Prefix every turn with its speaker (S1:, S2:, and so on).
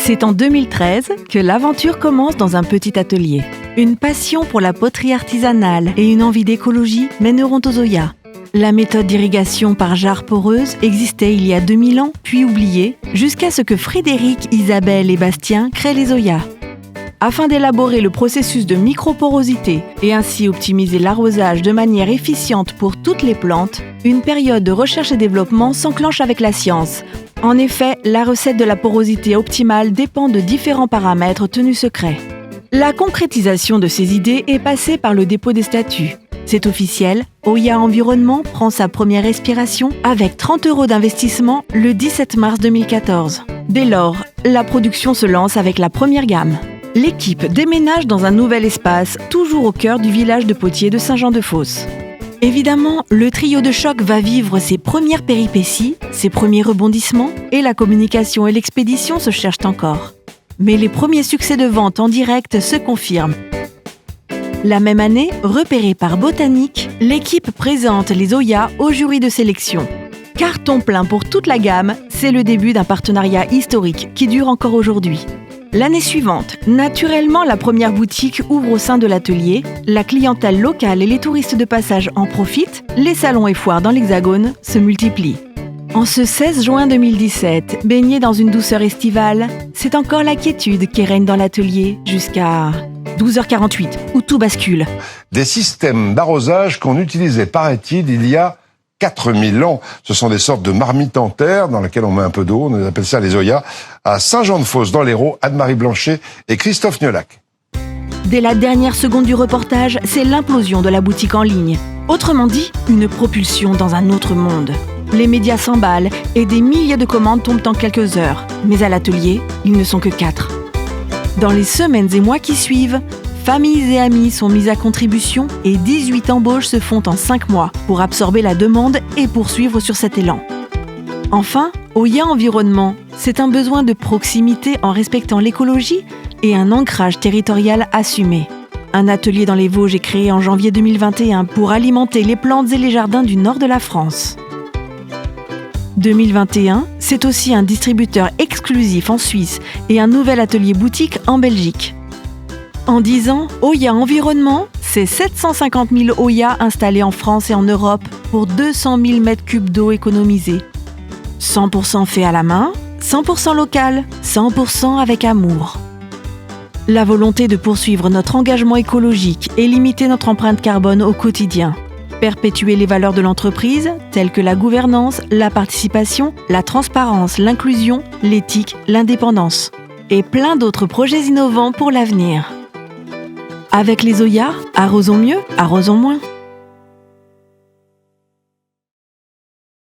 S1: C'est en 2013 que l'aventure commence dans un petit atelier. Une passion pour la poterie artisanale et une envie d'écologie mèneront aux Oya. La méthode d'irrigation par jarre poreuse existait il y a 2000 ans, puis oubliée, jusqu'à ce que Frédéric, Isabelle et Bastien créent les Oya. Afin d'élaborer le processus de microporosité et ainsi optimiser l'arrosage de manière efficiente pour toutes les plantes, une période de recherche et développement s'enclenche avec la science. En effet, la recette de la porosité optimale dépend de différents paramètres tenus secrets. La concrétisation de ces idées est passée par le dépôt des statuts. C'est officiel, Oya Environnement prend sa première respiration avec 30 € d'investissement le 17 mars 2014. Dès lors, la production se lance avec la première gamme. L'équipe déménage dans un nouvel espace, toujours au cœur du village de Potier de Saint-Jean-de-Fosse. Évidemment, le trio de choc va vivre ses premières péripéties, ses premiers rebondissements, et la communication et l'expédition se cherchent encore. Mais les premiers succès de vente en direct se confirment. La même année, repérée par Botanique, l'équipe présente les Oya au jury de sélection. Carton plein pour toute la gamme, c'est le début d'un partenariat historique qui dure encore aujourd'hui. L'année suivante, naturellement, la première boutique ouvre au sein de l'atelier, la clientèle locale et les touristes de passage en profitent, les salons et foires dans l'Hexagone se multiplient. En ce 16 juin 2017, baigné dans une douceur estivale, c'est encore la quiétude qui règne dans l'atelier jusqu'à 12h48, où tout bascule.
S2: Des systèmes d'arrosage qu'on utilisait, paraît-il, il y a 4000 ans. Ce sont des sortes de marmites en terre dans lesquelles on met un peu d'eau, on appelle ça les Oya. À Saint-Jean-de-Fosse, dans l'Hérault, Anne-Marie Blanchet et Christophe Niolac.
S1: Dès la dernière seconde du reportage, c'est l'implosion de la boutique en ligne. Autrement dit, une propulsion dans un autre monde. Les médias s'emballent et des milliers de commandes tombent en quelques heures. Mais à l'atelier, ils ne sont que 4. Dans les semaines et mois qui suivent, familles et amis sont mis à contribution et 18 embauches se font en 5 mois pour absorber la demande et poursuivre sur cet élan. Enfin, Oya Environnement, c'est un besoin de proximité en respectant l'écologie et un ancrage territorial assumé. Un atelier dans les Vosges est créé en janvier 2021 pour alimenter les plantes et les jardins du nord de la France. 2021, c'est aussi un distributeur exclusif en Suisse et un nouvel atelier boutique en Belgique. En 10 ans, Oya Environnement, c'est 750 000 Oya installés en France et en Europe pour 200 000 m3 d'eau économisée. 100% fait à la main, 100% local, 100% avec amour. La volonté de poursuivre notre engagement écologique et limiter notre empreinte carbone au quotidien. Perpétuer les valeurs de l'entreprise, telles que la gouvernance, la participation, la transparence, l'inclusion, l'éthique, l'indépendance. Et plein d'autres projets innovants pour l'avenir. Avec les Oya, arrosons mieux, arrosons moins.